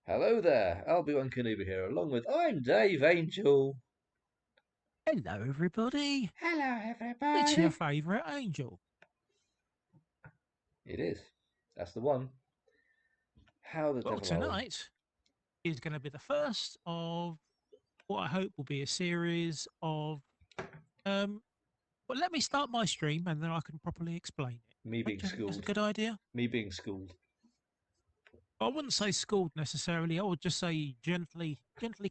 Hello there, Albie-Wan here, along with I'm Dave Angel. Hello, everybody. Hello, It's your everybody. favourite angel. It is. That's the one. How the Well, devil are we? tonight is going to be the first of what I hope will be a series of. Um, well, let me start my stream and then I can properly explain it. Me Don't being you think that's a schooled. good idea? Me being schooled. I wouldn't say schooled necessarily. I would just say gently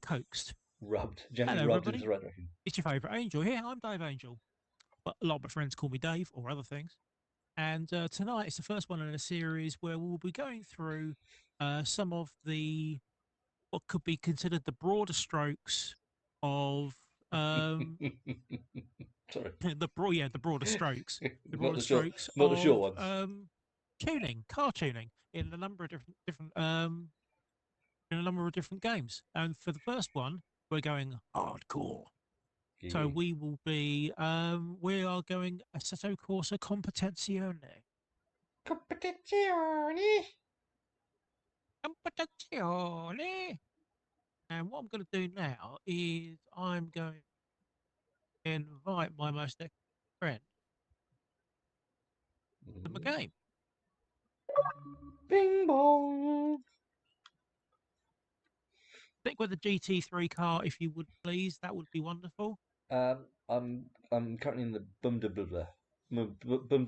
coaxed. Rubbed. Gently Hello, rubbed into everybody. the right direction. It's your favourite angel here. I'm Dave Angel, but a lot of my friends call me Dave or other things. And tonight is the first one in a series where we'll be going through some of the what could be considered the broader strokes of Sorry. the broader strokes, the Not broader the short strokes not the short of ones. tuning, car tuning in a number of different games. And for the first one, we're going hardcore. So Gee. we are going Assetto Corsa Competizione. Competizione. Competizione. And what I'm going to do now is I'm going to invite my most excellent friend to the game. Bing bong. Stick with the GT3 car if you would please. That would be wonderful. I'm currently in the Bum Double. Right, The Bum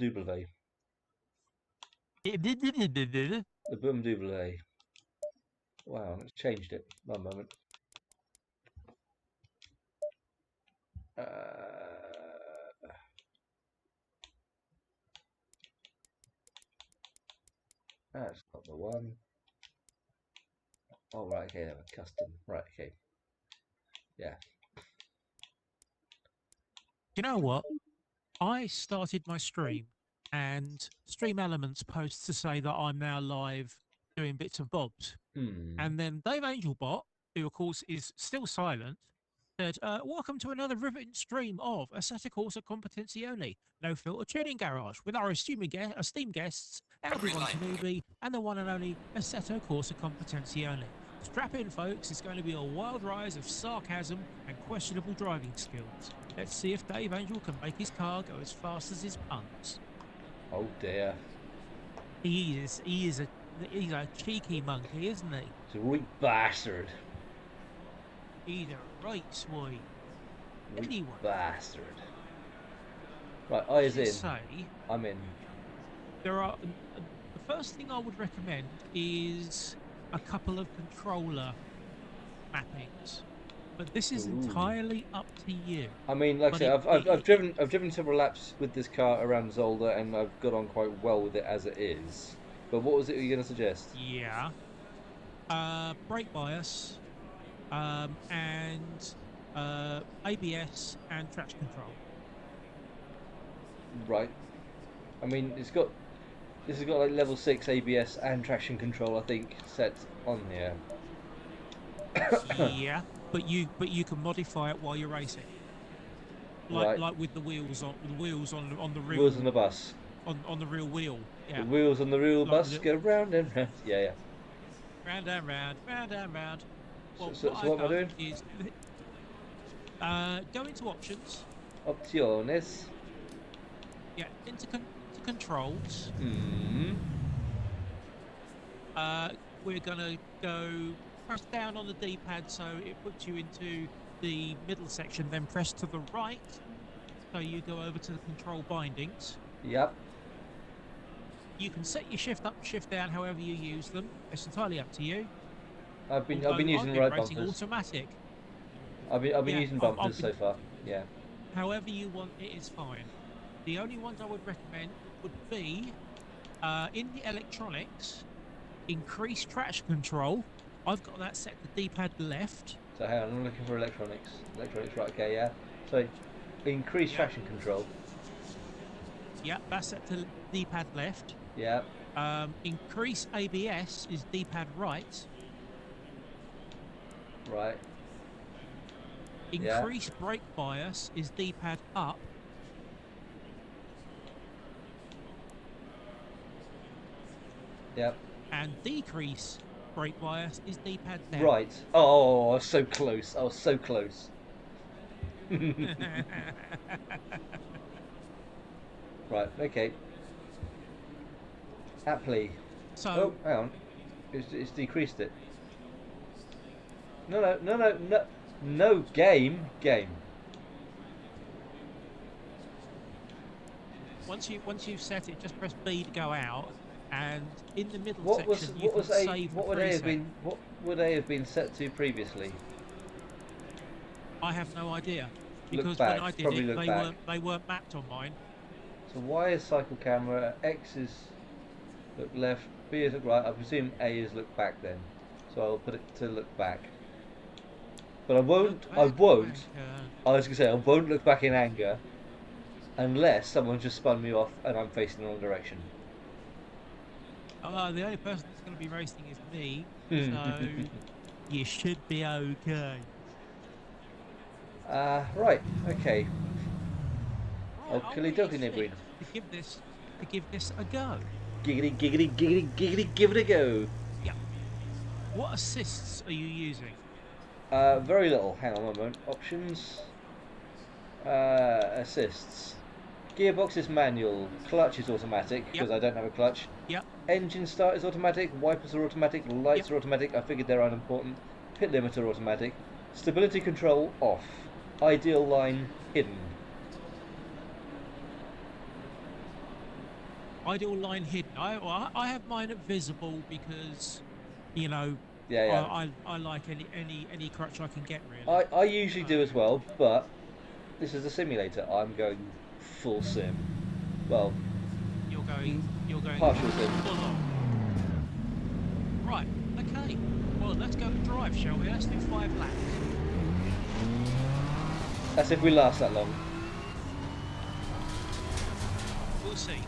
Double. Wow, it's changed it. One moment. That's not the one. Oh, right, okay, custom. Right, okay. Yeah. you know what? I started my stream and Stream Elements posts to say that I'm now live doing bits and bobs. Hmm. And then Dave Angelbot, who of course is still silent, said, welcome to another riveting stream of Assetto Corsa Competizione, no filter tuning garage, with our esteemed guests, Albie-Wan Kenobi, and the one and only Assetto Corsa Competizione. Strap in, folks, it's going to be a wild rise of sarcasm and questionable driving skills. Let's see if Dave Angel can make his car go as fast as his puns. Oh dear. He's a cheeky monkey, isn't he? It's a right bastard. He's a right swine. Right Anyway, bastard. Right, I eyes should in. say I'm in. there are the first thing I would recommend is a couple of controller mappings, but this is Ooh. entirely up to you. I mean, like I But say, I've driven several laps with this car around Zolder, and I've got on quite well with it as it is. But what was it you were going to suggest? yeah, brake bias, and ABS and traction control. Right. I mean, this has got like level 6 ABS and traction control, I think, set on here. Yeah, but you can modify it while you're racing, Right. like with the wheels on the Wheels on real the bus. on the real wheel. The Yeah, wheels on the real like bus the go round and round. Yeah, yeah. round and round, round and round. So, Well, so, what so I've what am I done doing? is go into options, Opciones. yeah, into controls. Hmm. We're gonna go press down on the D-pad so it puts you into the middle section. Then press to the right so you go over to the control bindings. Yep. You can set your shift up, shift down, however you use them. It's entirely up to you. I've been Although I've using been right racing bumpers. automatic. I've been Yeah, using I've bumpers been so far. Yeah. however you want it is fine. The only ones I would recommend would be in the electronics, increase traction control. I've got that set to D-pad left. So hang on, I'm looking for electronics. Electronics, right? Okay, yeah. So increase Yep, traction control. yep, that's set to D-pad left. Yeah. Increase ABS is D-pad right. Right. Yeah. Increase brake bias is D-pad up. Yep. And decrease brake bias is D-pad down. Right. Oh, I was so close. I was so close. Right, okay. Happily. Oh, So hang on. It's decreased it. No, no, no, no, no. No, game. Game. once you've set it, just press B to go out, and in the middle What was section you what can was a save the what would A have preset. been what would A have been set to previously? I have no idea Look because when back. I did Probably it, look back. they weren't mapped on mine. So Y is cycle camera, X is look left, B is look right. I presume A is look back then. So I'll put it to look back. But I won't. Look I back, won't. wanker. I was gonna say I won't look back in anger, unless someone just spun me off and I'm facing the wrong direction. The only person that's going to be racing is me, so you should be okay. Right. Okay. Right, are Okie we dokie, fit Nibweed. to give this a go? Giggity, giggity, giggity, giggity, give it a go. Yeah. What assists are you using? Very little. Hang on one moment. Options. Assists. Gearbox is manual. Clutch is automatic because Yep. I don't have a clutch. Yep. Engine start is automatic. Wipers are automatic. Lights Yep. are automatic. I figured they're unimportant. Pit limiter automatic. Stability control off. Ideal line hidden. Ideal line hidden. I have mine at visible because, you know, Yeah, yeah. I like any crutch I can get really. I usually do as well, but this is a simulator. I'm going full sim. Well, You're going partial sim. full on. Right. Okay. Well, let's go and drive, shall we? Let's do 5 laps. That's if we last that long. We'll see.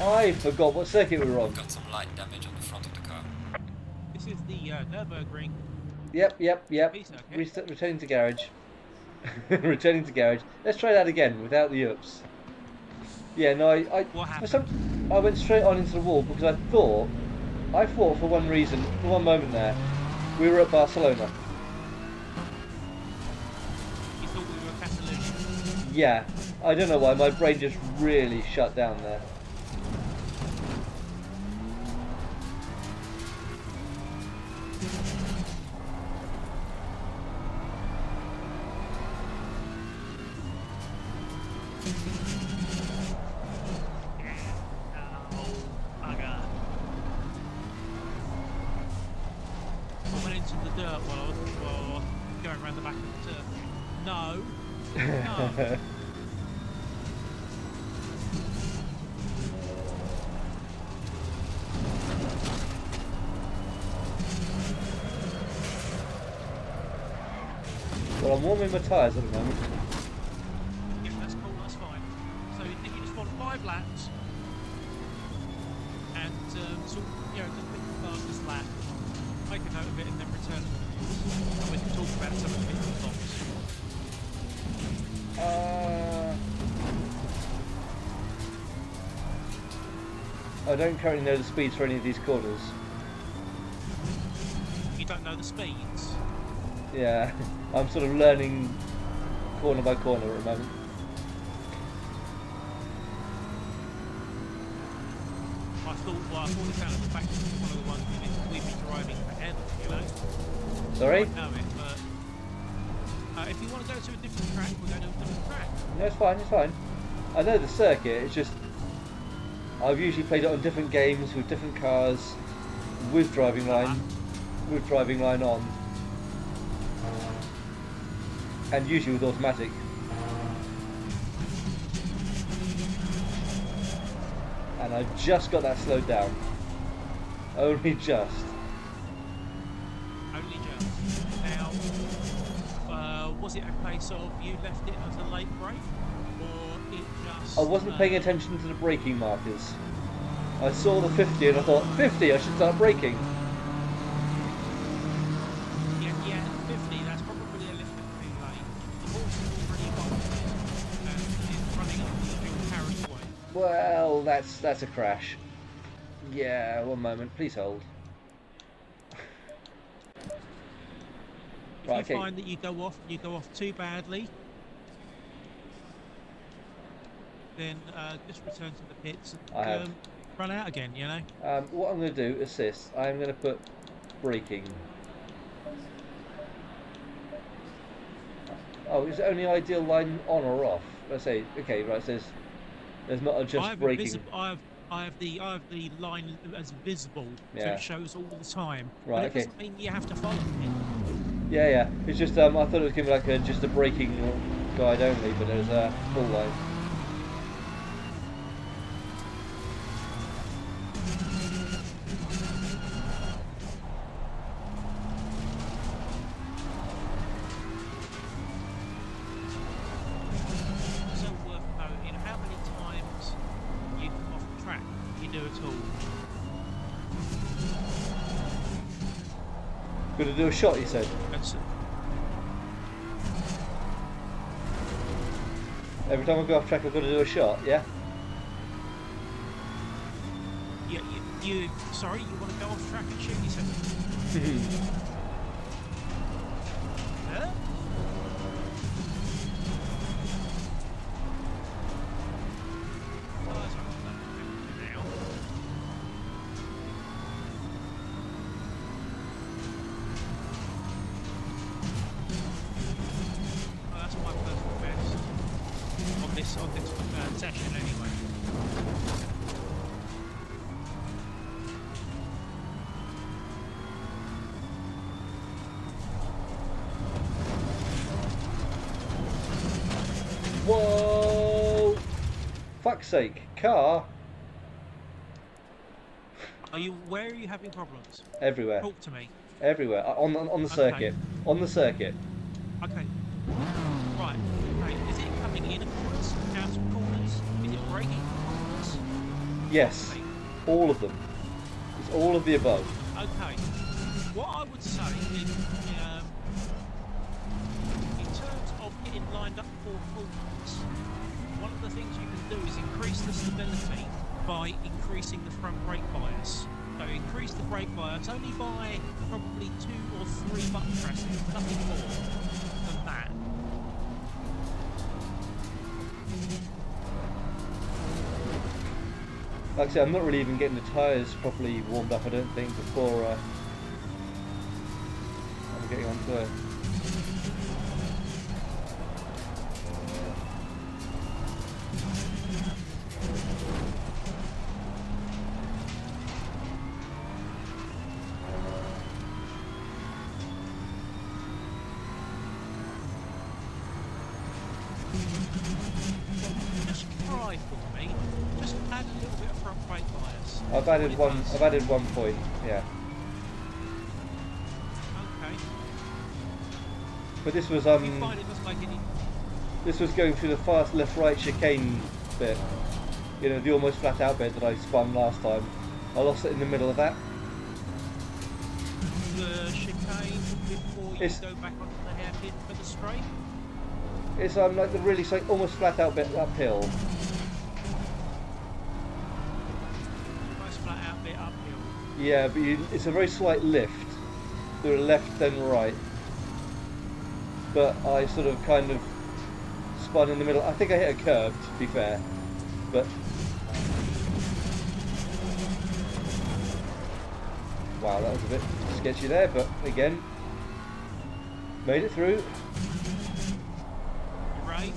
I forgot what circuit we were on. Got some light damage on the front of the car. This is the Nürburgring. Yep. Piece, okay. Returning to garage. Returning to garage. Let's try that again without the oops. Yeah, no, What I went straight on into the wall because I thought for one reason, for one moment there, we were at Barcelona. You thought we were Catalonia? Yeah, I don't know why, my brain just really shut down there. Bugger. I went into the dirt while I was going around the back of the turf. No. No. Well, I'm warming my tyres at the moment. Yeah, that's cool, that's fine. So you just want 5 laps and sort of, you know, just pick the fastest lap, make a note of it and then return it. And we can talk about some of the bits and bobs. I don't currently know the speeds for any of these corners. You don't know the speeds. Yeah, I'm sort of learning corner by corner at the moment. I thought it sounded the fact that it's one of the ones we've been driving forever, you know. Sorry? I know it, but if you want to go to a different track, we'll go to a different track. No, it's fine, it's fine. I know the circuit, it's just I've usually played it on different games with different cars, with driving line, with driving line on, and usually with automatic. And I just got that slowed down. Only just. Only just. Now, was it a case of you left it as a late break, or it just... I wasn't paying attention to the braking markers. I saw the 50 and I thought, 50, I should start braking. Yeah, 50, that's probably a little bit too late. The horse is already got it, and it's running up the dual carriageway. Well, that's a crash. Yeah, one moment, please hold. If Right, you okay. find that you go off too badly, then just return to the pits I have. and run out again. You know. What I'm going to do, assist, I'm going to put braking. Oh, is it only ideal line on or off? Let's say, okay, right, it says there's not a I just have braking. I have the line as visible, so Yeah. it shows all the time. But Right, it okay. doesn't mean you have to follow it. Yeah, yeah. It's just I thought it was going to be like just a braking guide only, but there's a full line. So worth noting how many times you come off the track if you do at all. Going to do a shot, you said? That's, Every time I go off track, I've got to do a shot, yeah? sorry, you want to go off track and shoot yourself? Huh? Oh, that's all right. Now. Oh, that's my personal best on this session anyway. Whoa! Fuck's sake, car Where are you having problems? everywhere, Talk to me. everywhere on the circuit, on the circuit. Okay. Right. Okay. Is it coming in corners, out of corners? Is it braking corners? Yes, all of them. It's all of the above. Okay. What I would say is, in terms of getting lined up for corners, one of the things you can do is increase the stability by increasing the front brake bias. So increase the brake bias only by probably 2 or 3 button presses, nothing more than that. Like I said, I'm not really even getting the tyres properly warmed up, I don't think, before I'm getting onto it. Just try for me. Just add a little bit of front brake bias. I've added one point, yeah. Okay. But this was If you find it doesn't make any. this was going through the fast left-right chicane bit. You know, the almost flat out bit that I spun last time. I lost it in the middle of that. The chicane before you go back onto the hairpin for the straight. It's like the really almost flat out bit uphill. Almost flat out bit uphill. Yeah, but it's a very slight lift. To the left then right. But I sort of kind of spun in the middle. I think I hit a curb, to be fair. But wow, that was a bit sketchy there, but again, made it through. Right.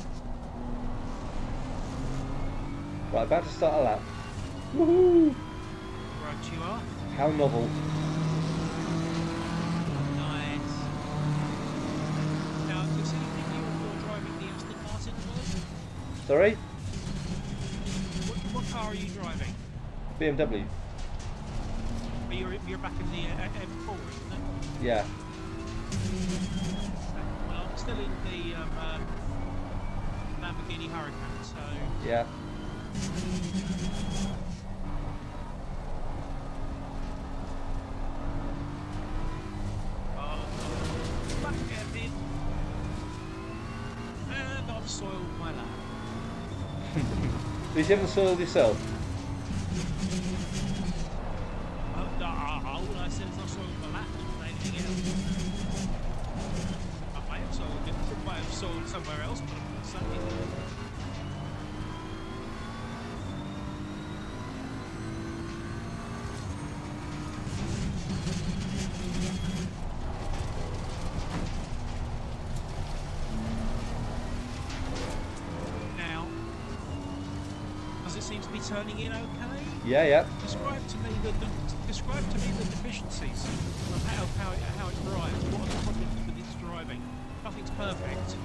Right, about to start a lap. Woohoo! Right, you are. How novel. Nice. Now, this evening you're driving the Aston Martin, I believe? Sorry? What car are you driving? BMW. But you're back in the M4, isn't it? Yeah. Well, I'm still in the Lamborghini Huracan, so... Yeah. Back in. And I've soiled my lap. At least you haven't soiled yourself. all I said is I soiled my lap and anything else. I might have soiled it. I might have soiled somewhere else, but I'm not saying. Seems to be turning in okay. Yeah. Describe to me the deficiencies of how it drives. What are the problems with its driving? Nothing's perfect.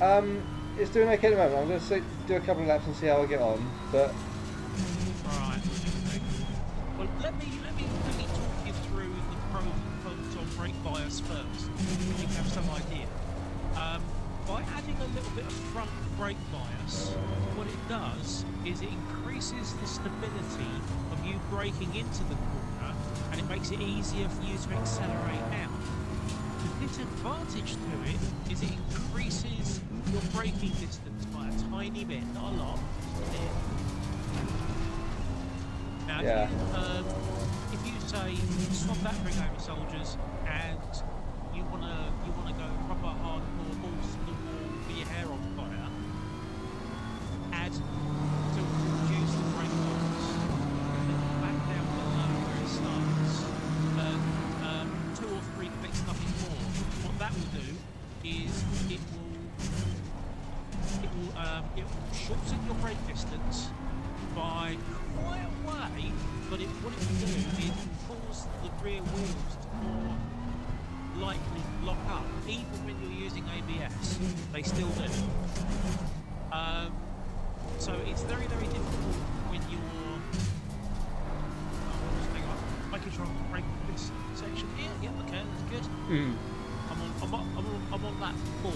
It's doing okay at the moment. I'm going to do a couple of laps and see how I get on. But right. Okay. Well, let me talk you through the pros and cons on brake bias first. So you have some idea. By adding a little bit of front brake bias, what it does is it increases the stability of you braking into the corner, and it makes it easier for you to accelerate out. The disadvantage to it is it increases your braking distance by a tiny bit, not a lot. Now, if you say swap that ring over, soldiers, and you wanna go proper hardcore balls to the wall with your hair on fire, add to reduce the brake bias, back down below where it starts, 2 or 3 clicks, nothing more. What that will do is it will shorten your brake distance by quite a way, but what it will do is it will cause the rear wheels to more likely lock up, even when you're using ABS. They still do. So it's very, very difficult when you're making sure I'm breaking this section here. Yeah, okay, that's good. I'm on lap 4.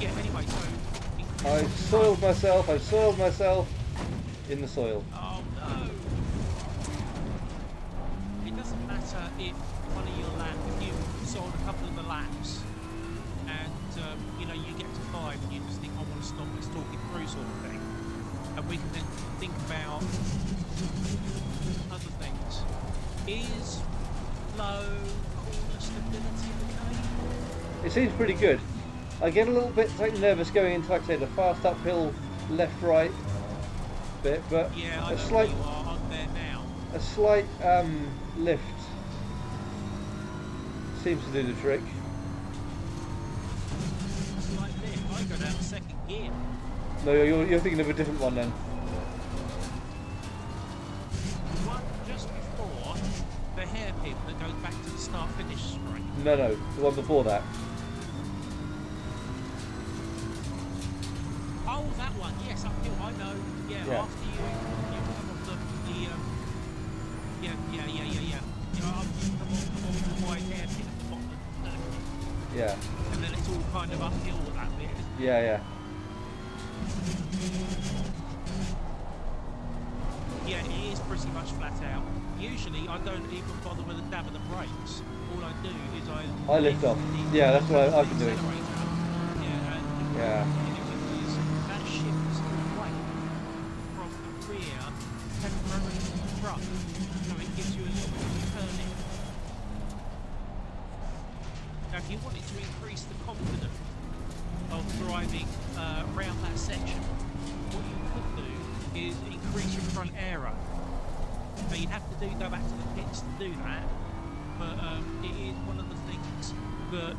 Yeah. Anyway, so I've soiled myself in the soil. Oh no! It doesn't matter if one of your laps, if you sold a couple of the laps, and you get to 5 and you just think, I want to stop, let's talk it through, sort of thing, and we can then think about other things. Is low corner stability okay? It seems pretty good. I get a little bit nervous going into, like I say, the fast uphill left-right bit, but yeah, I a know slight, you are on there now. a slight lift seems to do the trick. It's like this. I go down the 2nd gear. No, you're thinking of a different one then. One just before the hairpin that goes back to the start-finish straight. No, the one before that. Oh, that one, yes, uphill, I know. Yeah. After you come off the yeah. You know, come off the wide hairpin at the bottom of the circuit. Yeah. And then it's all kind of uphill with that bit, isn't it? Yeah. Yeah, it is pretty much flat out. Usually, I don't even bother with a dab of the brakes. All I do is I lift off. Yeah, that's what I've been doing. Yeah. That shifts the weight from the rear temporarily to the front, so it gives you a little bit of turning. Now, if you wanted to increase the confidence of driving around that section, what you could do is increase your front aero. Now, you'd have to go back to the pits to do that, but it is one of the things that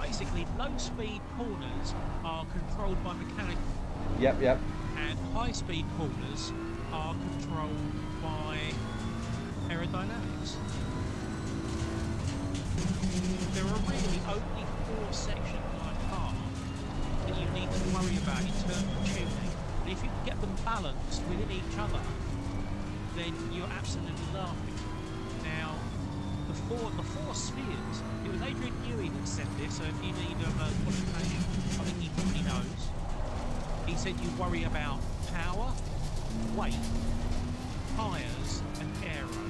basically low-speed corners are controlled by mechanical. Yep. And high-speed corners are controlled by aerodynamics. There are really only 4 sections on a car that you need to worry about in terms of tuning. And if you can get them balanced within each other, then you're absolutely laughing. Now, the four spheres, it was Adrian Newey that said this, so if you need a qualification, I think he probably knows. He said you worry about power, weight, tyres and aero.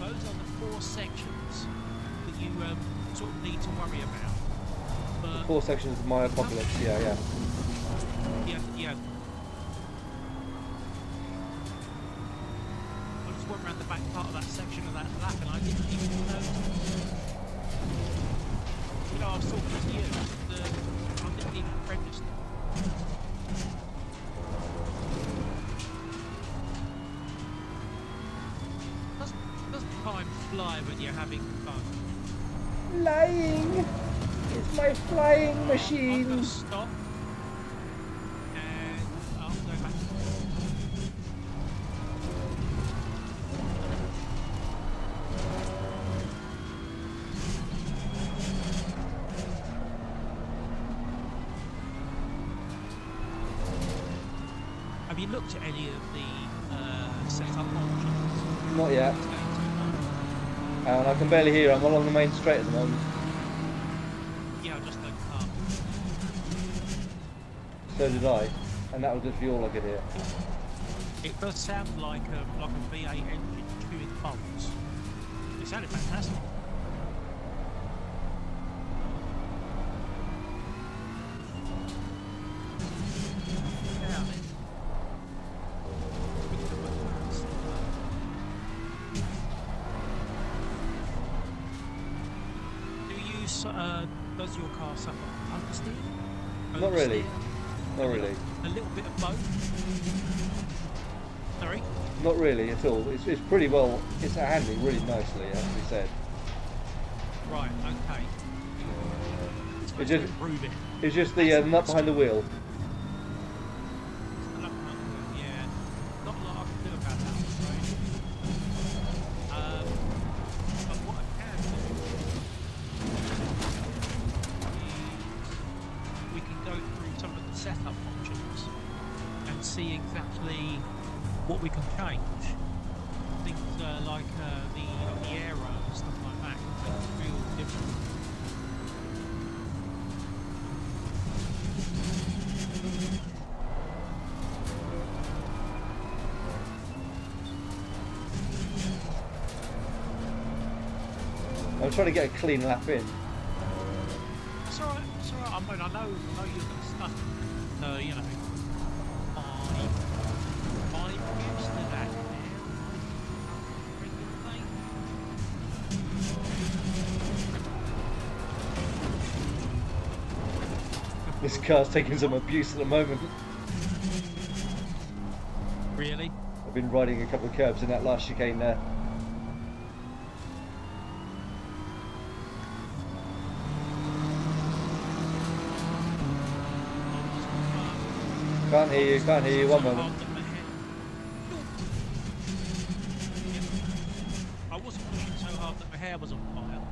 Those are the 4 sections that you sort of need to worry about. But The 4 sections of my apocalypse, yeah. Yeah. back part of that section of that lap and I didn't even notice. You know, I was talking to you, I didn't even register. Doesn't time fly when you're having fun? Flying! It's my flying I'm machine! going to stop and I'll go back. Have you looked at any of the setup options? Not yet. And I can barely hear you. I'm along the main straight at the moment. Yeah, I just opened up. So did I. And that was literally all I could hear. It does sound like a V8 engine chewing bolts. It sounded fantastic. Yeah, does your car suffer understeer? Not really. Oversteer? Not really. A little bit of both? Sorry? Not really at all. It's pretty well. It's handling really nicely, as we said. Right, okay. It's just, improve it. it's just the nut behind the wheel. Yeah, not a lot I can do about that, I'm afraid. But what I can do is we can go through some of the setup options and see exactly what we can change. Things like the aero and stuff like that can make a real difference. I'm trying to get a clean lap in. It's alright, it's alright. I mean, I know you're going to stuff, you know, I'm used to that now. This car's taking some abuse at the moment. Really? I've been riding a couple of curbs in that last chicane there. Can't hear you, one moment. I wasn't pushing so hard that my hair was on fire.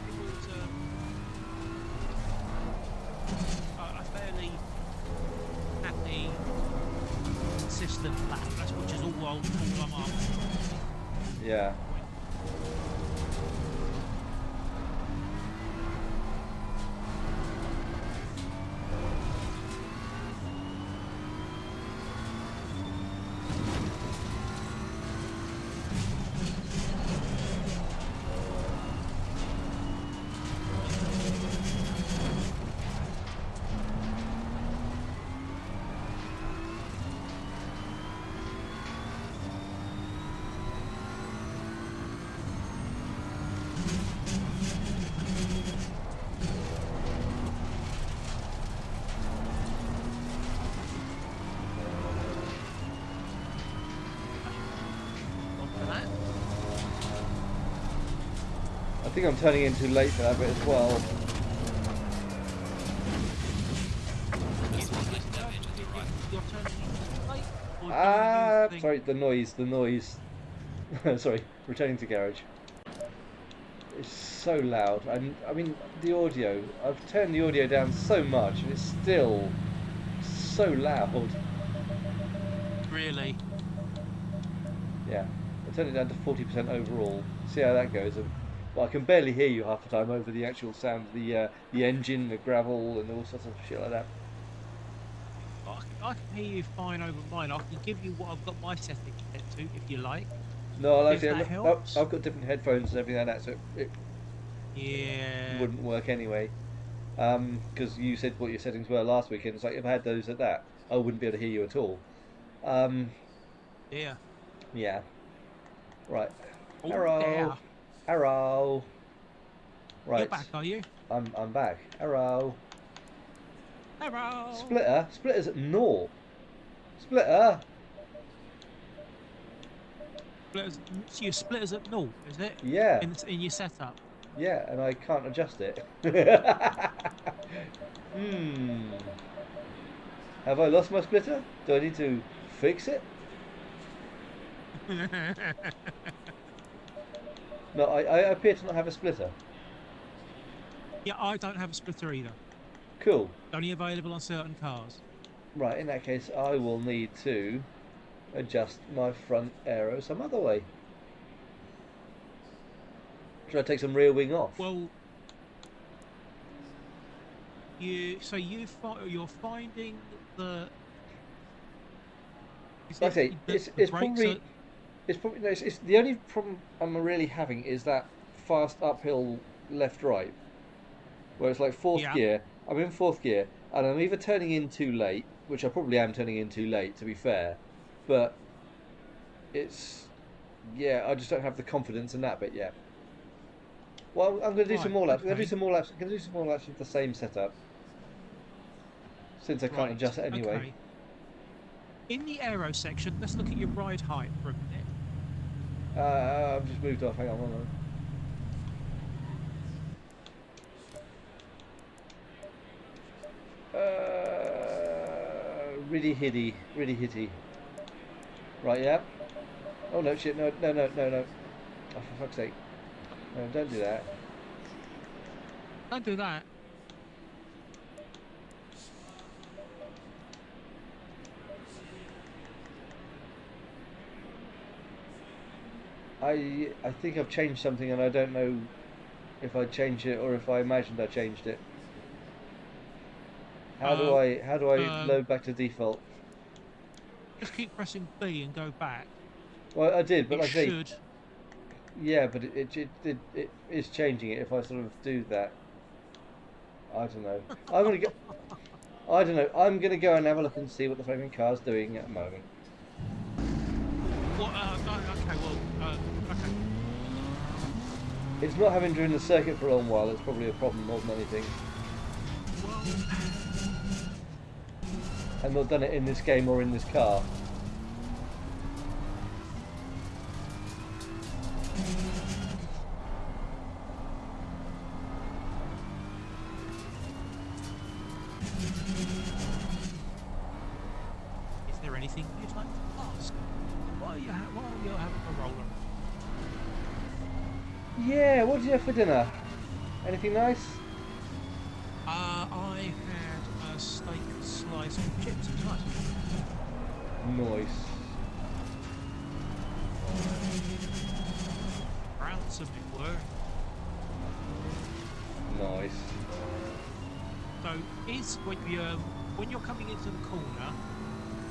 It was a fairly happy, consistent lap, which is all I'm after. Yeah. I think I'm turning in too late for that bit as well. You're turning in late, or do Ah, you think... sorry, the noise. Sorry, returning to garage. It's so loud. I mean, the audio. I've turned the audio down so much, and it's still so loud. Really? Yeah, I turned it down to 40% overall. See how that goes. Well, I can barely hear you half the time over the actual sound of the engine, the gravel, and all sorts of shit like that. I can hear you fine over mine. I can give you what I've got my settings set to, if you like. No, I like If it. that helps. I've got different headphones and everything like that, so it Yeah. wouldn't work anyway. Because you said what your settings were last week, and it's like if I had those at that, I wouldn't be able to hear you at all. Yeah. Yeah. Right. Oh, Arrow. yeah. Arrow. Right. You're back, are you? I'm back. Arrow. Hello. Splitter. Splitter's at naught. Splitter. Splitters, so your splitters at naught, is it? Yeah. In your setup. Yeah, and I can't adjust it. Hmm. Have I lost my splitter? Do I need to fix it? No, I appear to not have a splitter. Yeah, I don't have a splitter either. Cool. Only available on certain cars. Right, in that case, I will need to adjust my front aero some other way. Should I take some rear wing off? Well, you're finding the is Like I it say, the brakes are it's probably no, it's the only problem I'm really having is that fast uphill left right, where it's like fourth yeah. gear. I'm in fourth gear, and I'm either turning in too late, which I probably am turning in too late, to be fair, but it's yeah, I just don't have the confidence in that bit yet. Well, I'm going to do some Right, more laps. I'm going to do okay. some more laps. I'm going to do some more laps with the same setup, since I can't Right, adjust it anyway. okay. In the aero section, let's look at your ride height for a minute. I've just moved off. Hang on, hold on. Really hitty, really hitty. Right, yeah. Oh no, shit, no, no, no, no, no. Oh, for fuck's sake. No, don't do that. Don't do that. I think I've changed something and I don't know if I changed it or if I imagined I changed it. How do Uh, I um, load back to default? just keep pressing B and go back. Well, I did, but It like I say, should. yeah, but it is changing it if I sort of do that. I don't know. I'm gonna go. I don't know. I'm gonna go and have a look and see what the fucking car's doing at the moment. Well, okay. Well, okay. It's not having driven the circuit for a long while. It's probably a problem more than anything. Well, I've not done it in this game or in this car. is there anything you'd like to ask while you're having a roller? Yeah, what did you have for dinner? Anything nice? I had a steak slice with chips. It was nice. Nice. Browns of it were. Nice. So, when you're coming into the corner,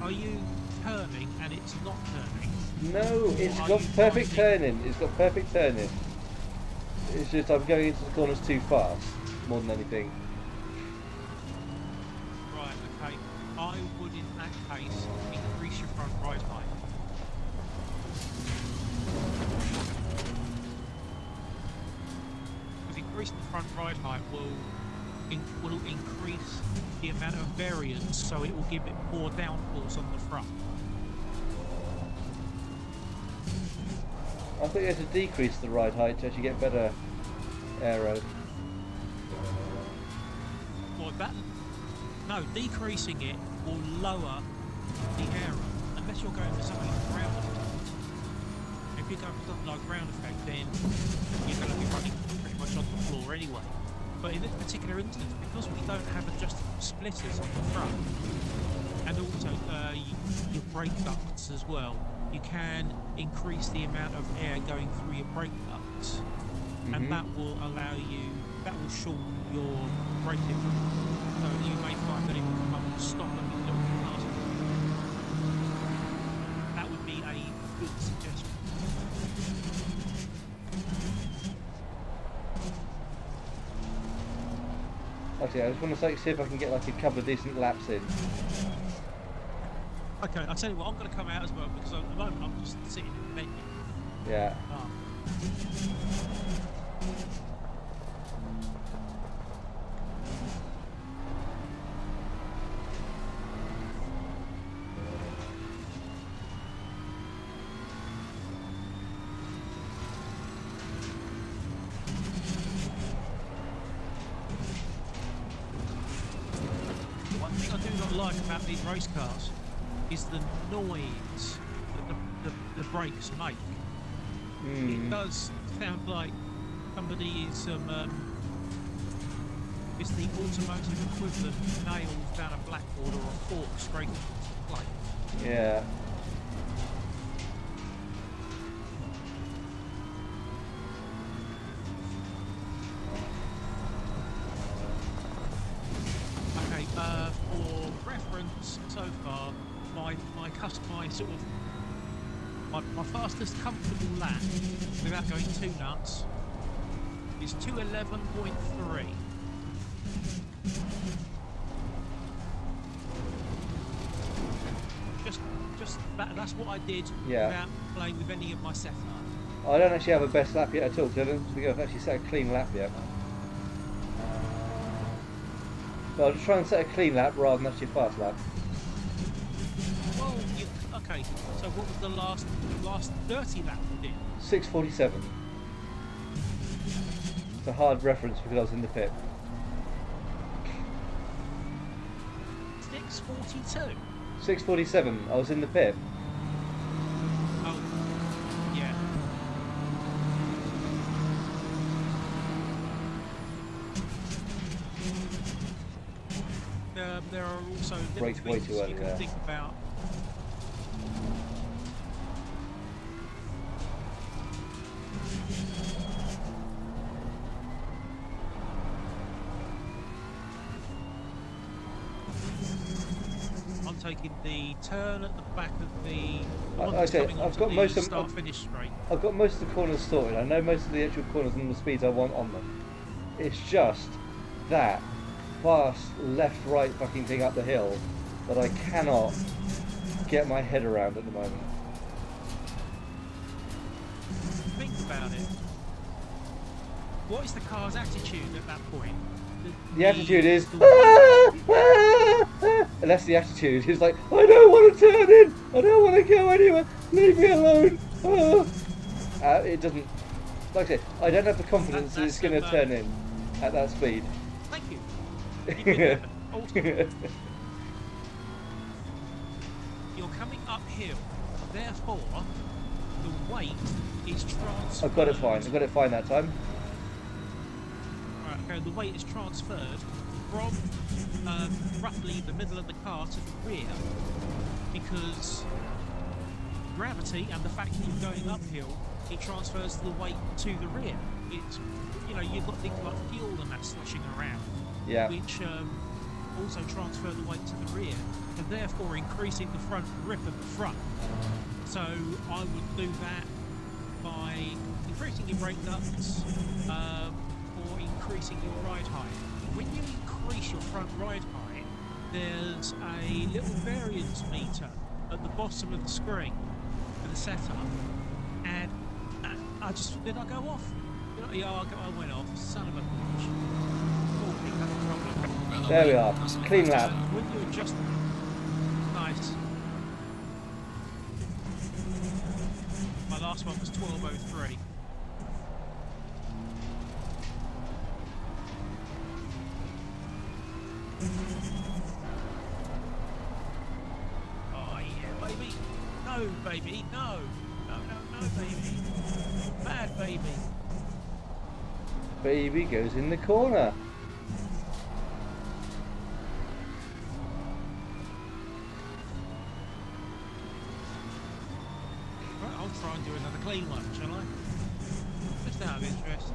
are you turning and it's not turning? No, it's Or are got you perfect finding- turning. It's got perfect turning. It's just I'm going into the corners too fast, more than anything. Right, okay. I would, in that case, increase your front ride height. Because increasing the front ride height will increase the amount of variance, so it will give it more downforce on the front. I thought you had to decrease the ride height to actually get better aero. Well, no, decreasing it will lower the error, unless you're going for something like ground effect. If you're going for something like ground effect, then you're going to be running pretty much on the floor anyway. But in this particular instance, because we don't have adjustable splitters on the front, and also your brake ducts as well, you can increase the amount of air going through your brake ducts, and that will shorten your braking. So you may find that it will come up and stop a little bit faster. That would be a good suggestion. Actually, I just want to see if I can get like a couple of decent laps in. Okay, I'll tell you what, I'm going to come out as well because at the moment I'm just sitting in the menu. Yeah. One thing I do not like about these race cars is the noise that the brakes make. It does sound like somebody is it's the automotive equivalent of nails down a blackboard or a fork straight into the plate. Yeah. Okay, for reference, so far, my sort of my fastest comfortable lap without going too nuts is 2:11.3. Just that's what I did without playing with any of my setup. I don't actually have a best lap yet at all, because I don't think I've actually set a clean lap yet. So I'll just try and set a clean lap rather than actually a fast lap. Well, okay. So what was the last dirty lap you did? 6:47. It's a hard reference because I was in the pit. 6:42. 6:47. I was in the pit. Oh, yeah. There are also little Way things too you early can there. think about. I'm taking the turn at the back of the one that's Okay, coming I've onto got the most of start-finish straight. I've got most of the corners sorted. I know most of the actual corners and the speeds I want on them. It's just that fast left-right fucking thing up the hill that I cannot get my head around at the moment. Think about it. What is the car's attitude at that point? The attitude is, the and that's the attitude. It's like, I don't want to turn in. I don't want to go anywhere. Leave me alone. It doesn't. Like I said, I don't have the confidence that it's going to turn in at that speed. Thank you. You can have it. Ultimately. You're coming uphill, therefore the weight is transferred. I've got it fine. I've got it fine that time. Right, okay, the weight is transferred from roughly the middle of the car to the rear because gravity and the fact that you're going uphill, it transfers the weight to the rear. It's, you've got things like fuel and that sloshing around, which also transfer the weight to the rear, and therefore increasing the front grip of the front. So I would do that by increasing your brake ducts or increasing your ride height. When you increase your front ride height, there's a little variance meter at the bottom of the screen for the setup, and did I go off? Yeah, I went off. Son of a bitch. Oh, I think that's a problem. There we are. Clean lap. When you adjust, nice. My last one was 12:03. Oh yeah, baby. No, baby. No. No, baby. Bad baby. Baby goes in the corner. Right, I'll try and do another clean one, shall I? Just out of interest.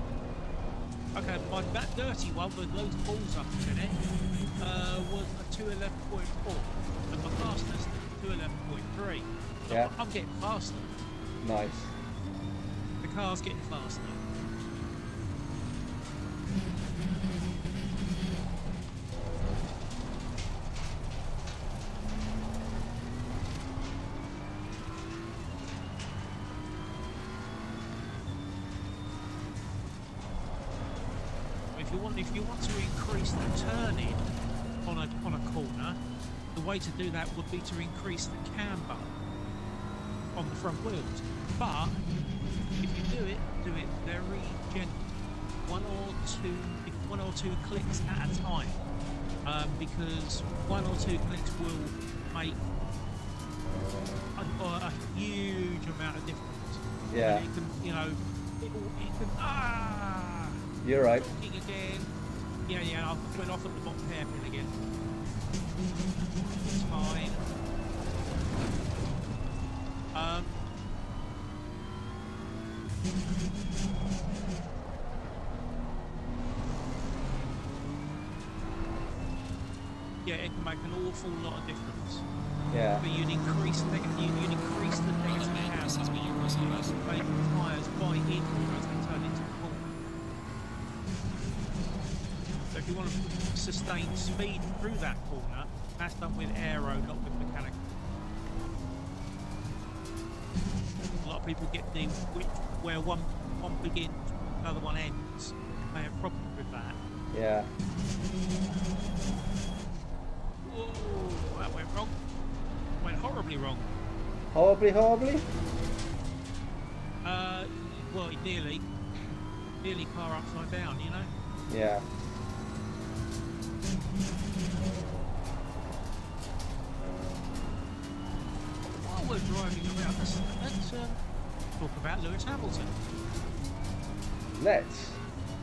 Okay, that dirty one with loads of balls up in it was a 211.4, and my fastest 211.3. Yeah. I'm getting faster. Nice. The car's getting faster. you want to increase the turning on a corner, the way to do that would be to increase the camber on the front wheels. But if you do it very gently, one or two clicks at a time, because one or two clicks will make a huge amount of difference. Yeah. And it can, it can. You're right. Talking again. Yeah. I went off at the bottom hairpin again. It's fine. Yeah, it can make an awful lot of difference. Yeah. But you'd increase the negative power, make the tyres bite in as they turn into a corner. So if you want to sustain speed through that corner, that's done with aero, not with mechanical. A lot of people get the where one begins, another one ends. They have problems with that. Yeah. Whoa, that went wrong. Went horribly wrong. Horribly? Well, nearly car upside down, you know? Yeah. While we're driving around, let's talk about Lewis Hamilton. Let's.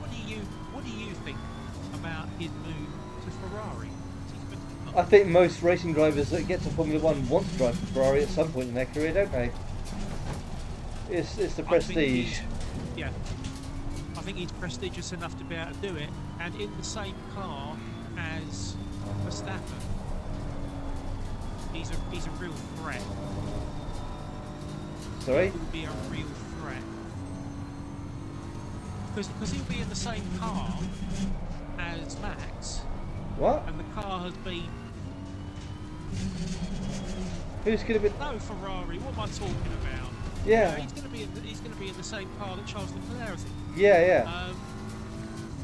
What do you think about his move to Ferrari? I think most racing drivers that get to Formula One want to drive for Ferrari at some point in their career, don't they? It's the prestige. Yeah. I think he's prestigious enough to be able to do it, and in the same car as Verstappen. He's a real threat. Sorry? He will be a real threat. Because he'll be in the same car as Max. What? And the car has been... Who's going to be... No, Ferrari, what am I talking about? Yeah. He's going to be in the same car that Charles Leclerc is in. Yeah.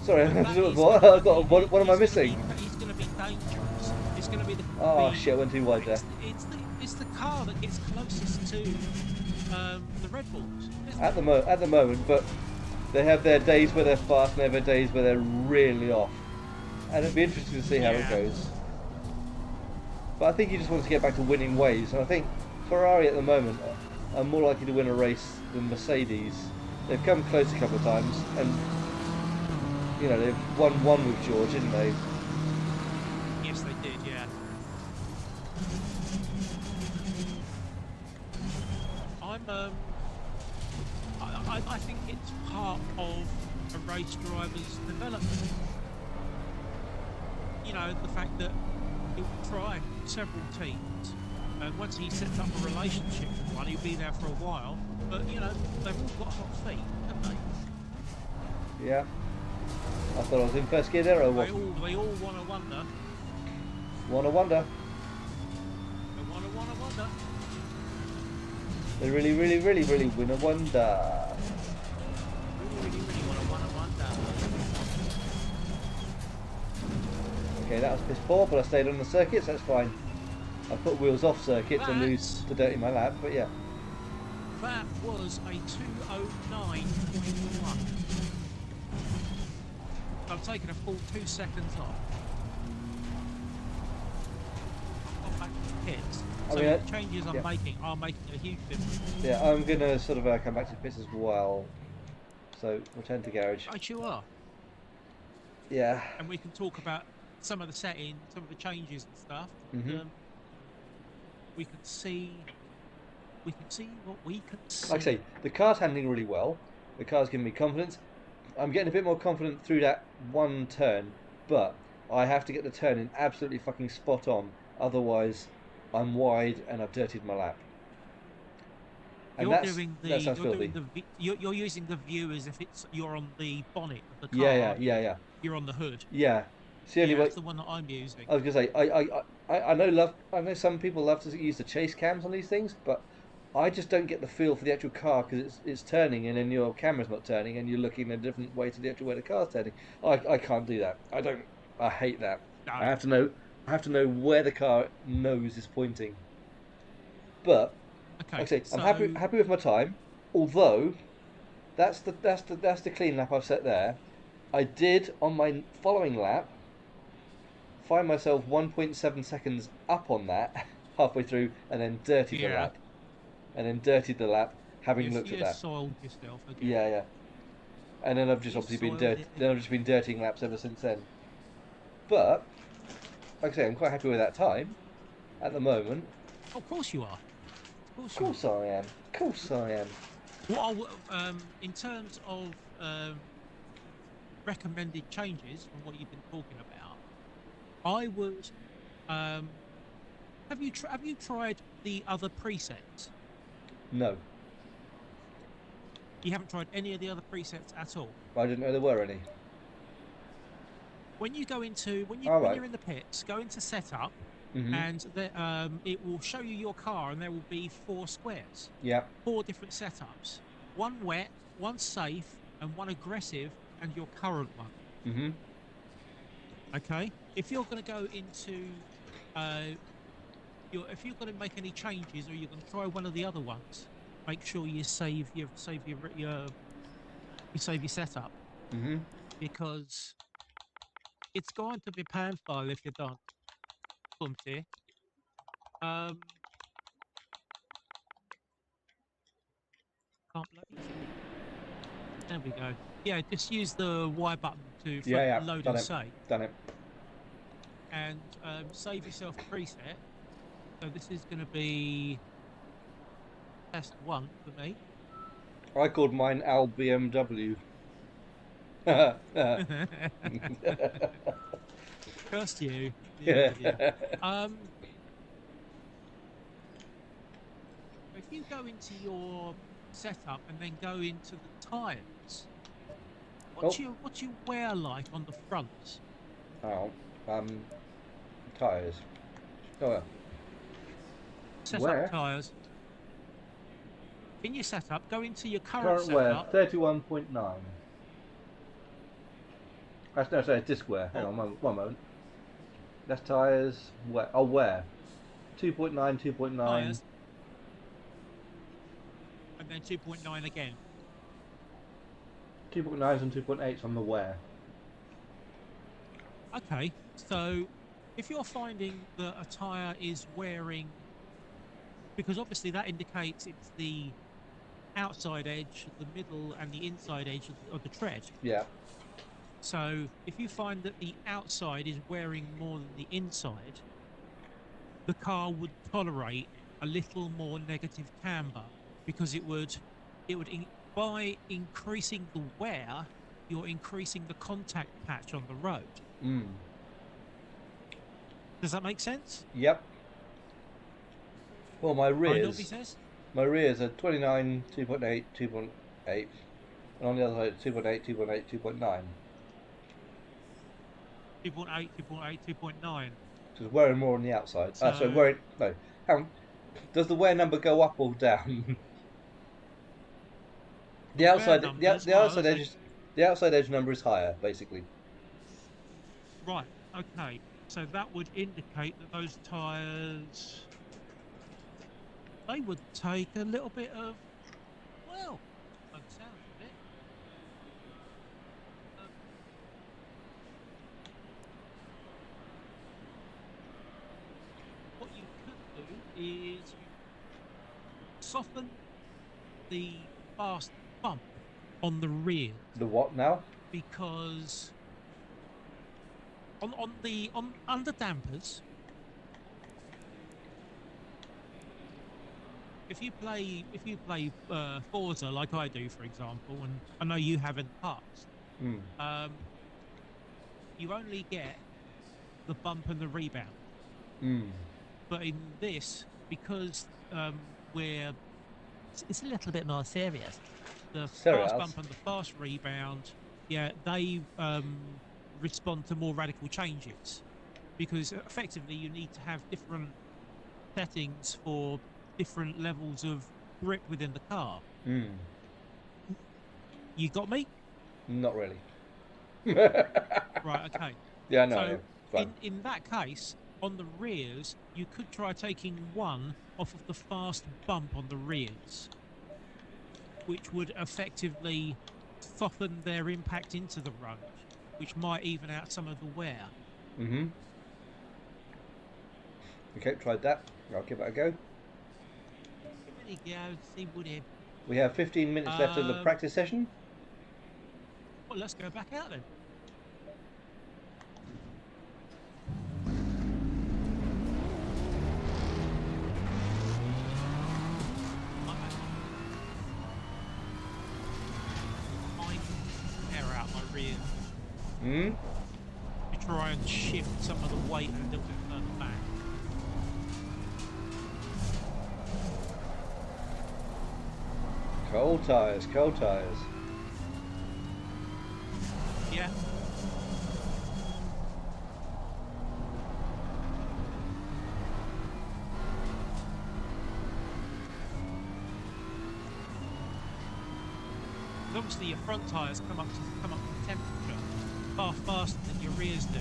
Sorry, what am I missing? He's going to be dangerous. It's going to be the... Oh shit, I went too wide there. It's the car that gets closest to the Red Bulls. At the moment, but they have their days where they're fast and they have their days where they're really off. And it'd be interesting to see how it goes. But I think he just wants to get back to winning ways, and I think Ferrari at the moment are more likely to win a race than Mercedes. They've come close a couple of times, and they've won one with George, didn't they? Yes, they did. Yeah. I think it's part of a race driver's development. The fact that he'll try several teams, and once he sets up a relationship with one, he'll be there for a while. But they've all got hot feet, haven't they? Yeah. I thought I was in first gear there, or what? They all want to wonder. Wanna wonder. They want to wonder. They really wanna wonder. Really want to wonder. Okay, that was piss poor, but I stayed on the circuit, so that's fine. I put wheels off circuit to lose the dirt in my lap, but yeah. That was a 2:09.1. I've taken a full 2 seconds off. I've gone back to the pits. So the changes I'm making are making a huge difference. Yeah, I'm going to sort of come back to the pits as well. So, return to garage. Right, you are. Yeah. And we can talk about some of the settings, some of the changes and stuff. We can see what we can see. Like I say, the car's handling really well. The car's giving me confidence. I'm getting a bit more confident through that one turn, but I have to get the turn in absolutely fucking spot on. Otherwise, I'm wide and I've dirtied my lap. And You're using the view as if you're on the bonnet of the car. Yeah. You're on the hood. Yeah. It's the only way. That's the one that I'm using. I was gonna say I know some people love to use the chase cams on these things, but I just don't get the feel for the actual car because it's turning and then your camera's not turning and you're looking in a different way to the actual way the car's turning. I can't do that. I don't. I hate that. No. I have to know. I have to know where the car nose is pointing. But Okay. like I say, So, I'm happy with my time. Although that's the clean lap I've set there. I did on my following lap find myself 1.7 seconds up on that halfway through, and then dirtied the yeah, lap, and then dirtied the lap, having looked at you that. soiled yourself again. Yeah, yeah. And then I've just You obviously been soiled it Then I've just been dirtying laps ever since then. But like I say, I'm quite happy with that time at the moment. Oh, of course you are. Of Of course you are. course I am. Of course I am. In terms of recommended changes from what you've been talking about, I would. Have you tried the other presets? No, You haven't tried any of the other presets at all. I didn't know there were any. When you go into All when right. you're in the pits, go into setup, Mhm. and it will show you your car, and there will be 4 squares, Yeah. 4 different setups: one wet, one safe, and one aggressive, and your current one. Mhm. Okay. If you're going to go into uh, if you're going to make any changes, or you're going to try one of the other ones, make sure you save your setup, Mhm. because it's going to be painful if you don't. Come see. Um, can't bloody see. There we go. Yeah, just use the Y button to Yeah, yeah. load Done and it. save, Done it. and save yourself a preset. So this is going to be test 1 for me. I called mine Albie-BMW. Curse you. Yeah, yeah. Yeah. Um, if you go into your setup and then go into the tires, Oh. what's your wear like on the fronts? Oh. Tires. Oh, yeah. Setup Where? tires. In your setup, go into your current Current wear setup. 31.9. That's no, sorry, disc wear. Hang Oh, on, one moment. That's tyres. Wear. Oh, wear. 2.9, 2.9. tires, and then 2.9 again. 2.9s and 2.8s on the wear. Okay, so if you're finding that a tire is wearing, because obviously that indicates it's the outside edge, the middle, and the inside edge of the tread. Yeah. So if you find that the outside is wearing more than the inside, the car would tolerate a little more negative camber, because by increasing the wear, you're increasing the contact patch on the road. Mm. Does that make sense? Yep. Well, Kind of, he says. my rears are 29, 2.8, 2.8, and on the other side 2.8, 2.8, 2.9. 2.8, 2.8, 2.9. So it's wearing more on the outside. So So, wearing no. Hang on. Does the wear number go up or down? the wear numbers, The outside edge number is higher, basically. right, okay. So that would indicate that those tyres, they would take a little bit of, well, by the sounds of it, um, what you could do is you soften the fast bump on the rear, The what now? because on under dampers, if you play Forza like I do, for example, and I know you have in the past, Hmm. um, you only get the bump and the rebound. Hmm. But in this, because we're it's a little bit more serious. The fast Serious. bump and the fast rebound, yeah, they respond to more radical changes, because effectively you need to have different settings for different levels of grip within the car. Hmm. You got me? Not really. Right, okay. Yeah, no, So yeah. Fine. in that case, on the rears, you could try taking one off of the fast bump on the rears, which would effectively soften their impact into the road, which might even out some of the wear. Mm-hmm. Okay, tried that. I'll give it a go. Give it a go, see what it. We have 15 minutes left of the Um, practice session. well, let's go back out then. Find air out my rear Hmm? to try and shift some of the weight a little bit further back. Cold tyres, cold tyres. Yeah. Obviously, your front tyres come up to temperature far faster than your rears do.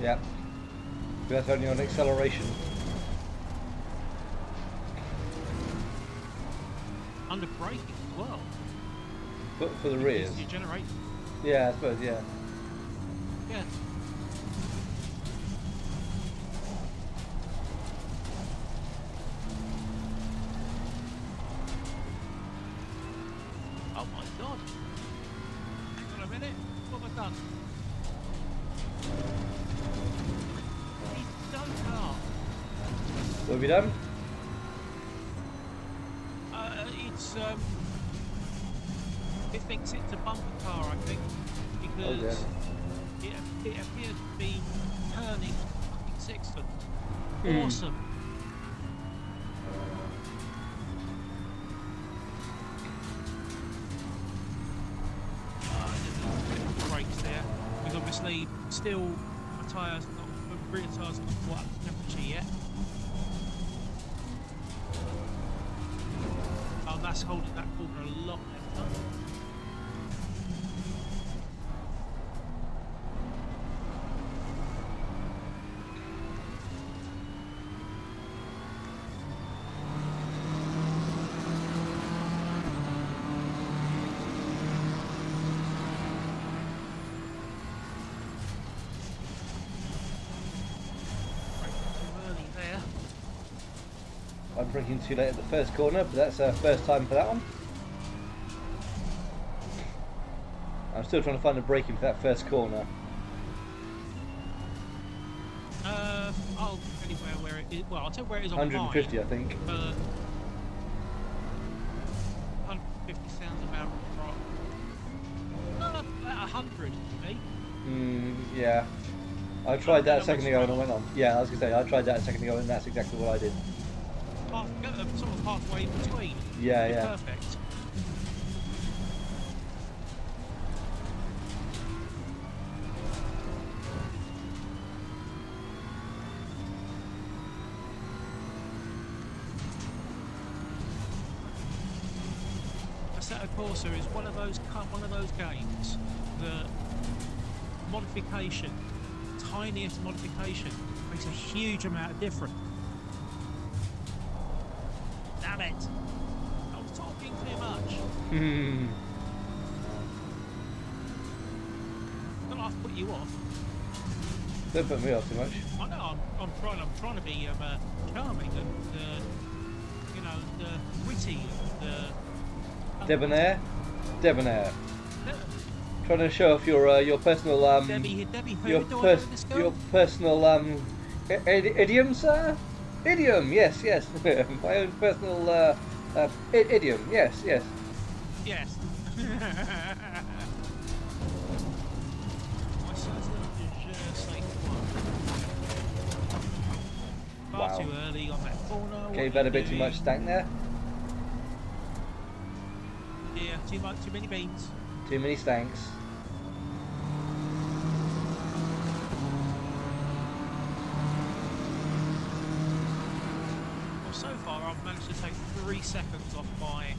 Yeah. But that's only on acceleration. Under braking as well. But for the rears. Because you generate. Yeah, I suppose, yeah. Yeah. Oh my god. Hang on a minute. What have I done? He's so car. What have you done? It's it thinks it's a bumper car, I think, because it appears to be turning fucking sextant. Awesome. Brakes there, because obviously still my tyres, the rear tyres are not quite up to temperature yet. Oh, that's holding that corner a lot better. I'm braking too late at the first corner, but that's first time for that one. I'm still trying to find a braking for that first corner. I'll anywhere where it is. Well, I'll tell you where it is on 150, mine. I think. 150 sounds about right. 100 to me. Yeah. I tried that a second ago and I went on. Yeah, I was going to say, I tried that a second ago and that's exactly what I did. Sort of halfway in between. Yeah, yeah. Perfect. Assetto Corsa is one of those games that modification, tiniest modification, makes a huge amount of difference. Damn it! I was talking too much. Don't have to put you off. Don't put me off too much. I know. I'm trying to be charming and you know, witty and Debonair. Trying to show off your personal Debbie, your personal idiom, sir. Idiom, yes. My own personal idiom, yes. Yes. Far too early on that corner. Okay, you've had a bit too much stank there. Yeah, too many beans. Too many stanks. What's so far I've managed to take 3 seconds off my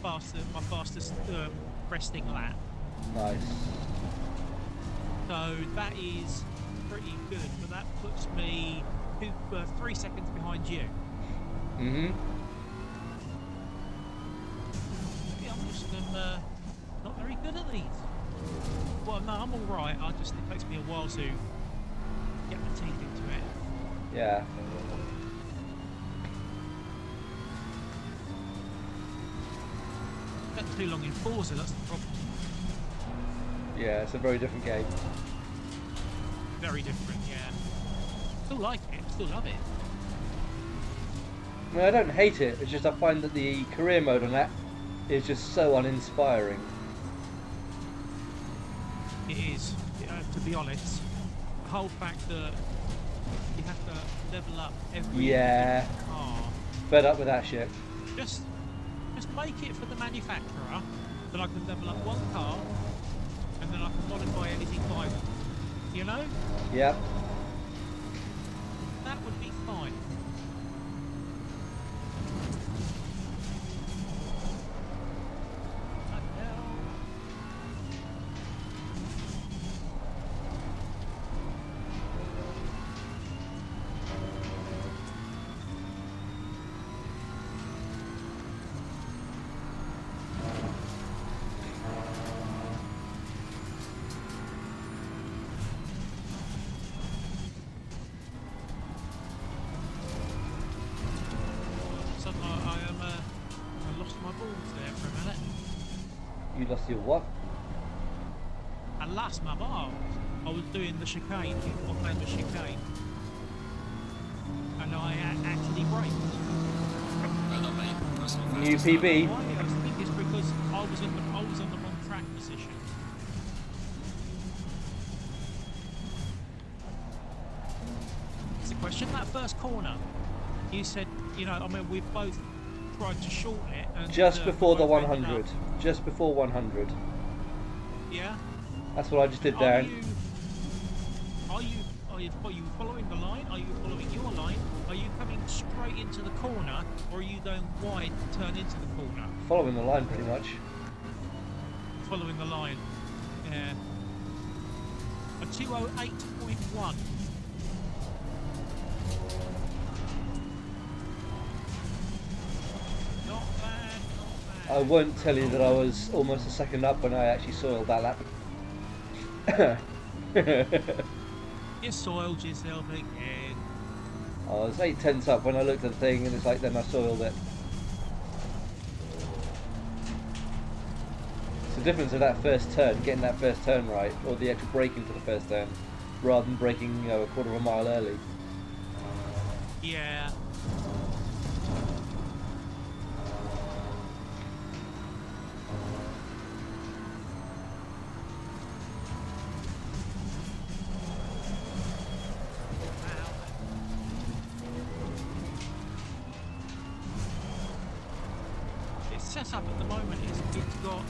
fastest resting lap. Nice. So that is pretty good, but that puts me 3 seconds behind you. Mm-hmm. Yeah, I'm just not very good at these. Well, no, I'm all right. It takes me a while to get my teeth into it. Yeah. Spent too long in Forza, that's the problem. Yeah, it's a very different game. Very different, yeah. Still like it, still love it. I mean, I don't hate it, it's just I find that the career mode on that is just so uninspiring. It is, to be honest. The whole fact that you have to level up every car. Fed up with that shit. Just make it for the manufacturer that I can level up one car and then I can modify anything by them. You know? Yep. That would be fine. You lost your what? I lost my balls. I was doing the chicane, off-hand the chicane, and I actually braked. Well done, mate. Personal New fastest PB. Why? I think it's because I was on the wrong track position. It's a question. That first corner, you said, you know, I mean, we both tried to shorten it. And, Just before the both ended 100. up- Just before 100. Yeah. That's what I just did there. Are you following the line? Are you following your line? Are you coming straight into the corner, or are you going wide to turn into the corner? Following the line pretty much. Following the line. Yeah. A 208.1. Not bad, not bad. I won't tell you that I was almost a second up when I actually soiled that lap. You soiled yourself again. I was 8/10 up when I looked at the thing, and it's like then I soiled it. It's the difference of that first turn, getting that first turn right, or the actual braking for the first turn, rather than braking, you know, a quarter of a mile early. Yeah. Set up at the moment it's got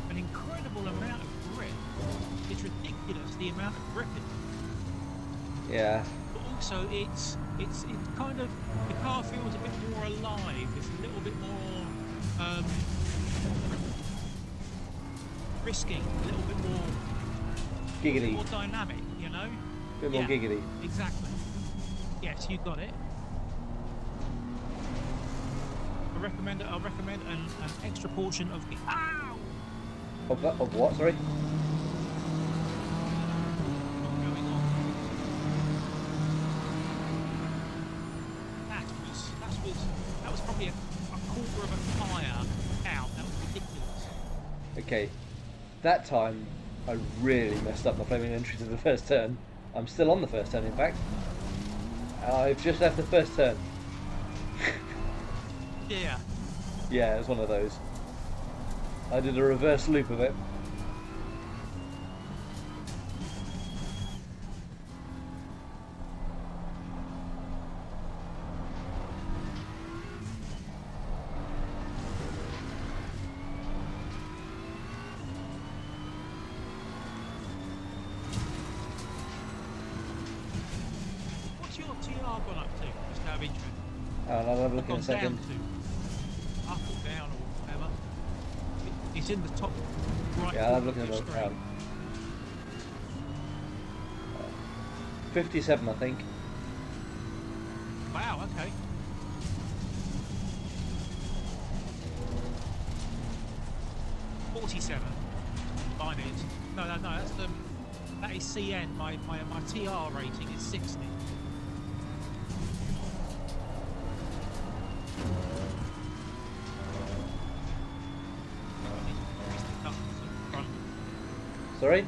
an incredible amount of grip. It's ridiculous the amount of grip it. Yeah. But also it's kind of, the car feels a bit more alive. It's a little bit more risky, a little bit more Giggity. more dynamic, you know? A bit more giggity. Exactly. Yes, you got it. I'll recommend an extra portion of the. Ow! Of what, sorry? What's going on? That was probably a quarter of a tyre out. That was ridiculous. Okay. That time, I really messed up my flaming entry to the first turn. I'm still on the first turn, in fact. I've just left the first turn. Yeah. Yeah, it was one of those. I did a reverse loop of it. What's your TR gone up to? Just out of interest. I'll have a I've look in a gone down second. to up or down or whatever. It's in the top right Yeah, I'll have a corner look of in your the screen. 57, I think. Wow, okay. $47. Mine is. No, that's that is CN. My TR rating is 60. Sorry?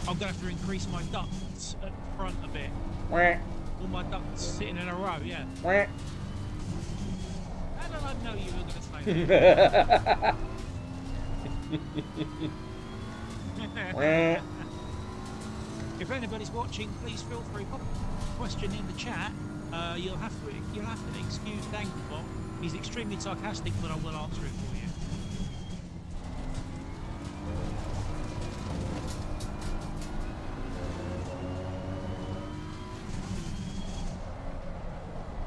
I'm going to have to increase my ducts at the front a bit. Wah, All my ducts sitting in a row, yeah. wah. How did I know you were going to say that? Wah. If anybody's watching, please feel free pop a question in the chat. You'll have to excuse Danglebot. He's extremely sarcastic, but I will answer it for you.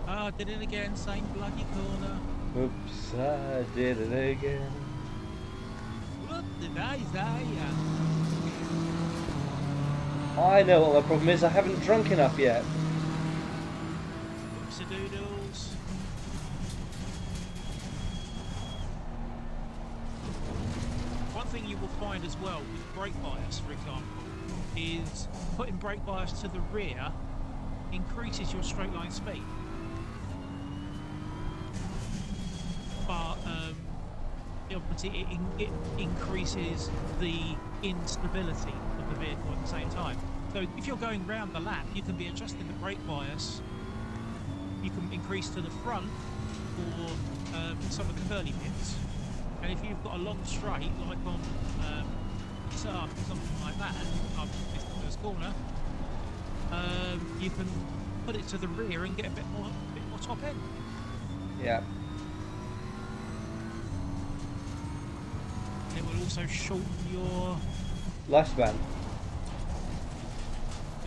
I did it again, same bloody corner. Oops, I did it again. What did I say? I know what my problem is. I haven't drunk enough yet. Oopsie-doodles. One thing you will find as well with brake bias, for example, is putting brake bias to the rear increases your straight line speed. But obviously it increases the instability of the vehicle at the same time. So if you're going round the lap, you can be adjusting the brake bias. You can increase to the front for some of the curly bits. And if you've got a long straight, like on Surf or something like that, I've missed the first corner, you can put it to the rear and get a bit more top end. Yeah. It will also shorten your Lifespan.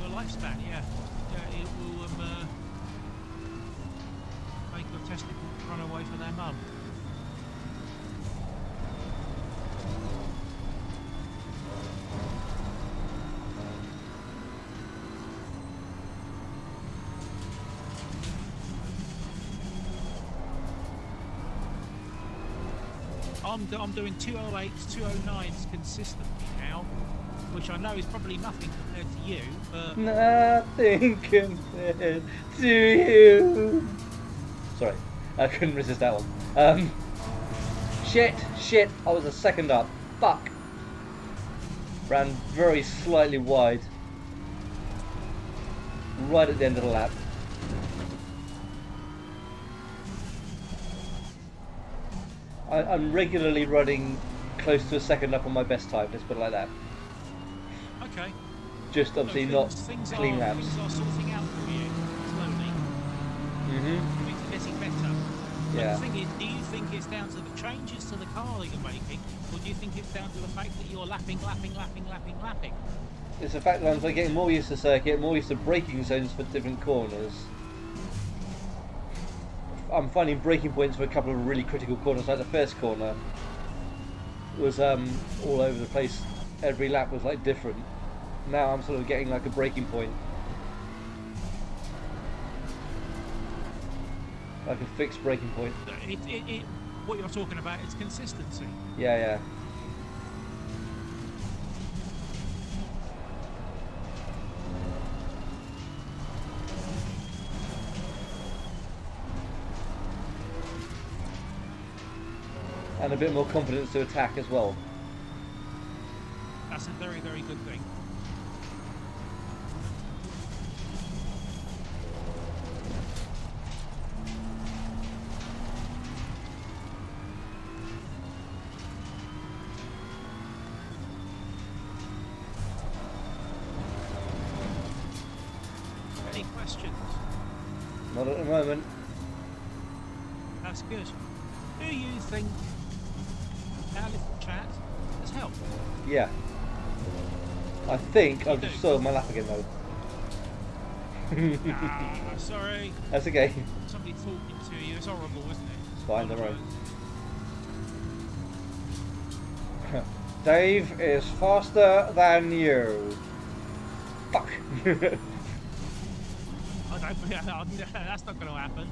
lifespan, yeah. Yeah, it will make your testicles run away from their mum. I'm doing 208s, 209s consistently now, which I know is probably nothing compared to you, but Nothing compared to you. Sorry, I couldn't resist that one. Shit, I was a second up. Fuck. Ran very slightly wide. Right at the end of the lap. I'm regularly running close to a second up on my best time, let's put it like that. okay. Just obviously not clean laps. Things are sorting out for you slowly. Things are getting better. But Yeah. the thing is, do you think it's down to the changes to the car that you're making, or do you think it's down to the fact that you're lapping? It's the fact that I'm getting more used to circuit, more used to braking zones for different corners. I'm finding braking points for a couple of really critical corners, like the first corner was all over the place. Every lap was like different. Now I'm sort of getting like a braking point, like a fixed braking point. What you're talking about is consistency. Yeah. And a bit more confidence to attack as well. That's a very, very good thing. Any questions? Not at the moment. That's good. Do you think our little chat has helped? Yeah. I think You I've do? just soiled my lap again though. Sorry. That's okay. Somebody talking to you. It's horrible, isn't it? It's fine, don't worry. Dave is faster than you. Fuck. I don't, that's not going to happen.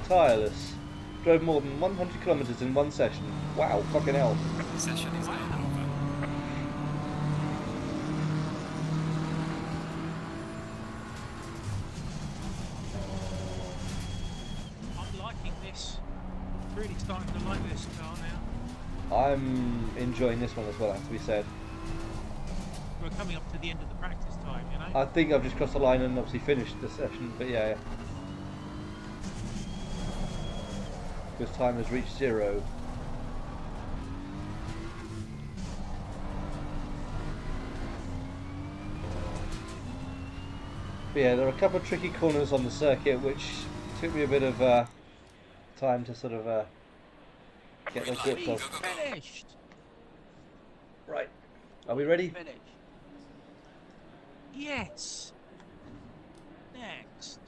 Tireless. Drove more than 100 kilometers in one session. Wow, fucking hell. Session is over. I'm liking this. Really starting to like this car now. I'm enjoying this one as well, has to be said. We're coming up to the end of the practice time, you know? I think I've just crossed the line and obviously finished the session, but yeah. Because time has reached 0. But yeah, there are a couple of tricky corners on the circuit which took me a bit of time to sort of get the grips We've of. finished! Right, are we ready? Finished. Yes! Next.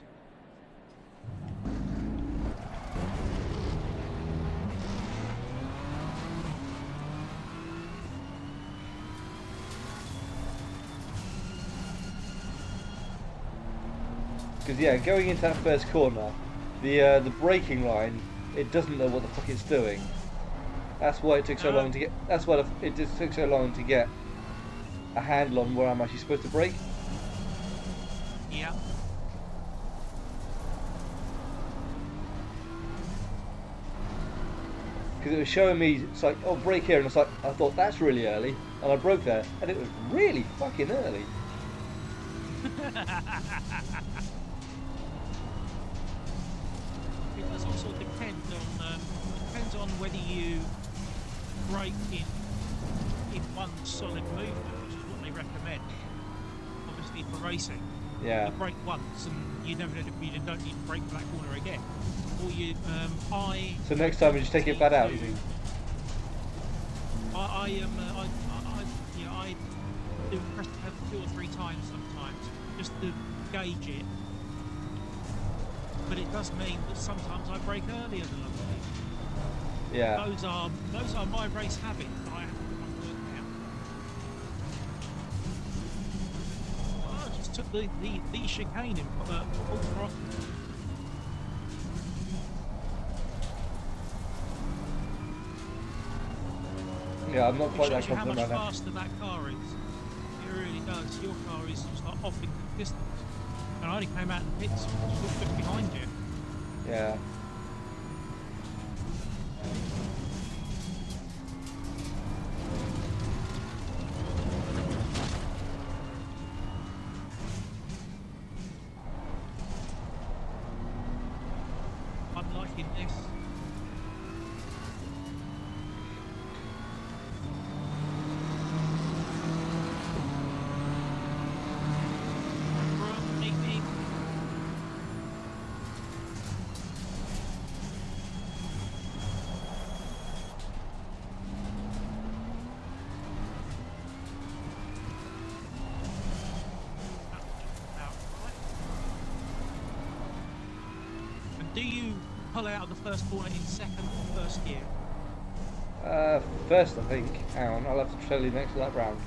Because yeah, going into that first corner, the braking line, it doesn't know what the fuck it's doing. That's why it took so long to get. That's why it just took so long to get a handle on where I'm actually supposed to brake. Yeah. Because it was showing me, it's like, oh, brake here, and it's like, I thought that's really early, and I broke there, and it was really fucking early. It does also depends on whether you brake in one solid movement, which is what they recommend. Obviously for racing. Yeah. You brake once and you don't need to brake for that corner again. Or you So next time we just take it back out, you think? I do press the pedal 2 or 3 times sometimes just to gauge it. But it does mean that sometimes I brake earlier than other people. Yeah. Those are my race habits that I have to work out. Oh, I just took the chicane in full throttle. Yeah, I'm not It quite that shows you how confident much right now. faster that car is. It really does. Your car is just like off in the distance. And I only came out in the pits just behind you. Yeah. I'm liking this. Neat, neat. And do you pull out of the first corner in second or first gear? First I think. Hang on, I'll have to tell you next to that round.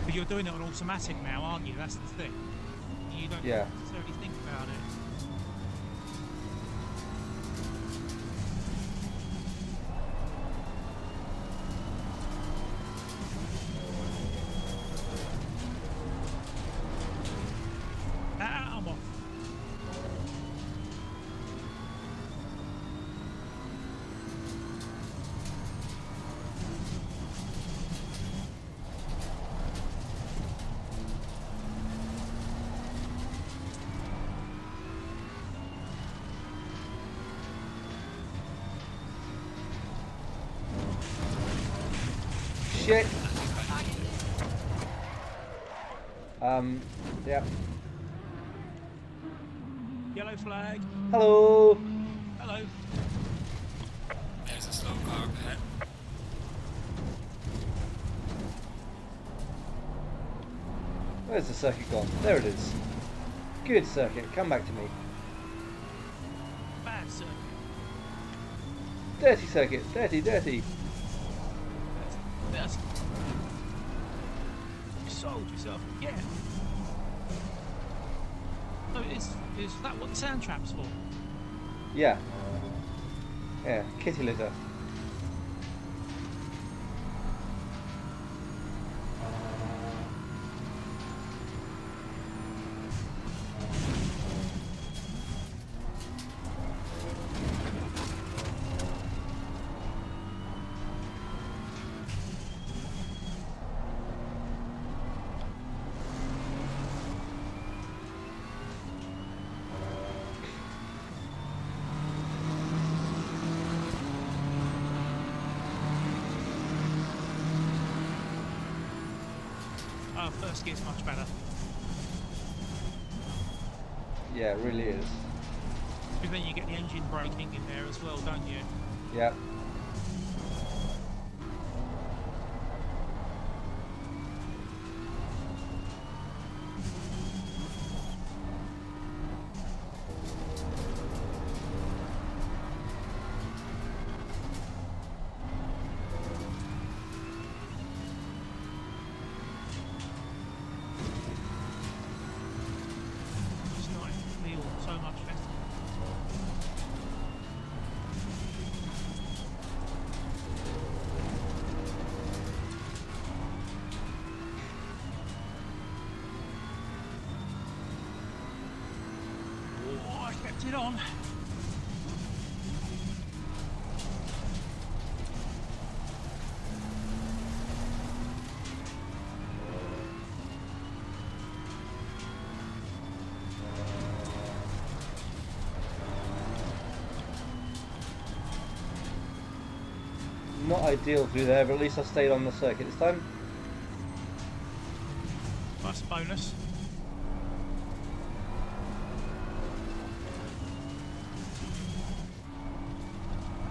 But you're doing it on automatic now, aren't you? That's the thing. You don't Yeah. necessarily think about it. I'm off. Shit. Yeah. Yellow flag. Hello. Hello. There's a slow car up ahead. Where's the circuit gone? There it is. Good circuit. Come back to me. Bad circuit. Dirty circuit. Dirty, dirty. That's you sold yourself again. So is that what the sand trap's for? Yeah. Yeah. Kitty litter. Oh, first gear's much better. Yeah, it really is. Because then you get the engine braking in there as well, don't you? Yeah. It's nice to feel so much better. Oh, I kept it on. Not ideal through there, but at least I stayed on the circuit this time. That's a bonus.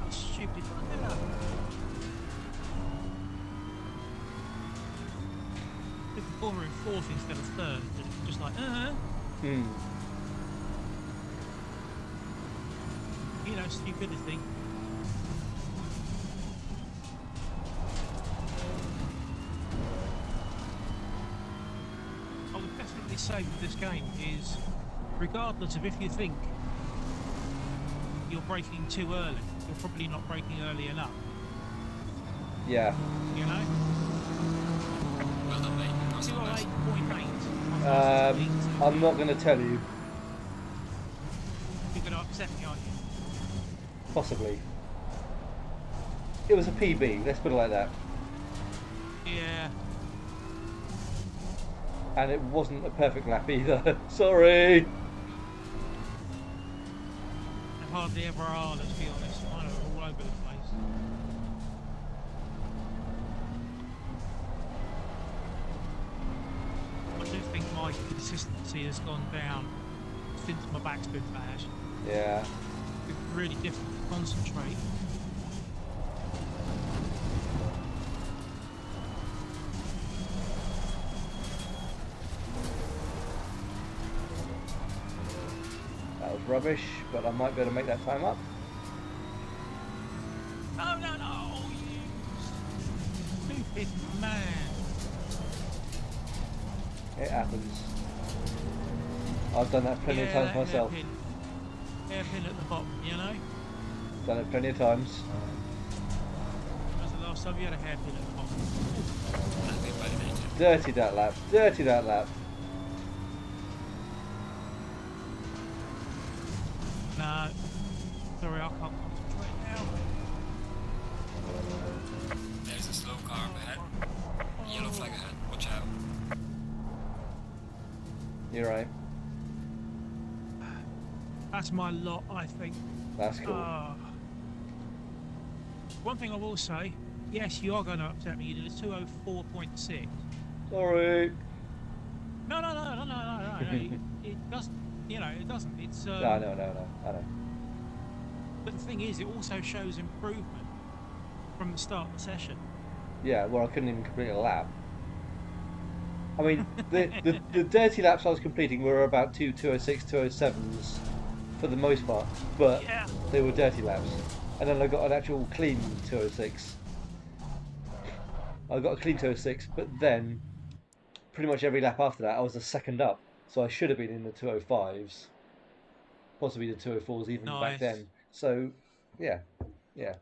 Stupid one. Before we're in fourth instead of third, just like, Hmm. you know, stupidity. I would definitely say with this game is, regardless of if you think you're braking too early, you're probably not braking early enough, Yeah. you know? Well done, mate. Nice one, guys. 208.8. I'm not going to tell you. You're going to upset me, aren't you? Possibly. It was a PB, let's put it like that. Yeah. And it wasn't a perfect lap either. Sorry. They hardly ever are, let's be honest. I know, all over the place. I do think my consistency has gone down since my back's been bad. Yeah. It's really difficult to concentrate. That was rubbish, but I might be able to make that time up. No, no, no! You stupid man! It happens. I've done that plenty of times myself. Hairpin at the bottom, you know? Done it plenty of times. When was the last time you had a hairpin at the bottom? I've been validated. Dirty that lap. Dirty that lap. No. Sorry, I can't concentrate now. There's a slow car up ahead. Yellow flag ahead. Watch out. You're right. That's my lot, I think. That's cool. One thing I will say, yes, you are going to upset me. You did a 204.6. Sorry. No. It it doesn't. It's No, I know. I know. but the thing is, it also shows improvement from the start of the session. Yeah, well, I couldn't even complete a lap. I mean, the dirty laps I was completing were about 206, 207s for the most part, but Yeah. they were dirty laps. And then I got an actual clean 206. I got a clean 206, but then pretty much every lap after that I was a second up. So I should have been in the 205s, possibly the 204s even back Nice. then. So, yeah, yeah.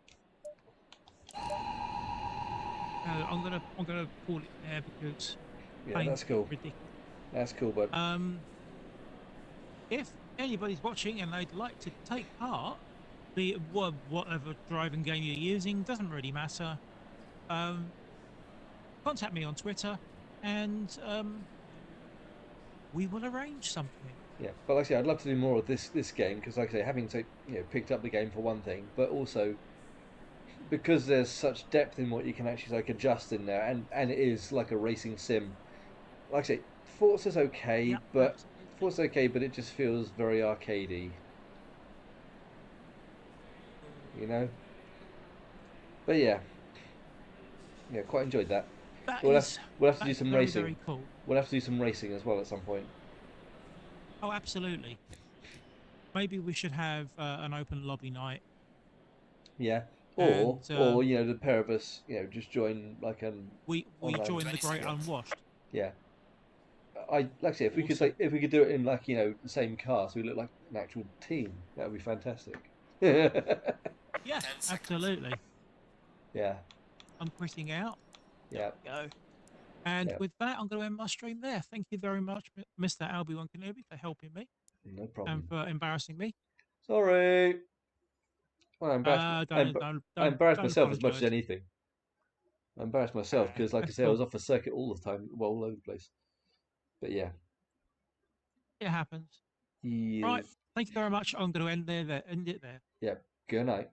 I'm gonna call it there because Yeah, time's that's getting cool. ridiculous. That's cool, bud. Um, if anybody's watching and they'd like to take part, be it whatever driving game you're using, doesn't really matter. Um, contact me on Twitter, and we will arrange something. Yeah, but like I say, I'd love to do more of this game because, like I say, having picked up the game for one thing, but also because there's such depth in what you can actually like adjust in there, and it is like a racing sim. Like I say, Forza's okay, Yeah, but absolutely. it just feels very arcadey, you know. But yeah, yeah, quite enjoyed that. That We'll have is we'll have to that do is some very racing. very cool. We'll have to do some racing as well at some point. Oh, absolutely. Maybe we should have an open lobby night, Yeah, and or the pair of us, just join like an we online. join the great 22nd. unwashed. Yeah, like I say, Awesome. if we could do it in like the same car, so we look like an actual team, that would be fantastic. Yeah, Yeah, 10 seconds. absolutely. yeah, I'm quitting out. There yeah, we go. And yeah. with that, I'm going to end my stream there. Thank you very much, Mr. Albie-Wan Kenobi, for helping me No and problem. for embarrassing me. Sorry. Well, I embarrassed Don't myself as much as apologise. anything. I embarrassed myself because, like I That's say, I was cool. off the circuit all the time, well, all over the place. But yeah, It happens. he Right. is. Thank you very much. I'm going to end it there. Yeah. Good night.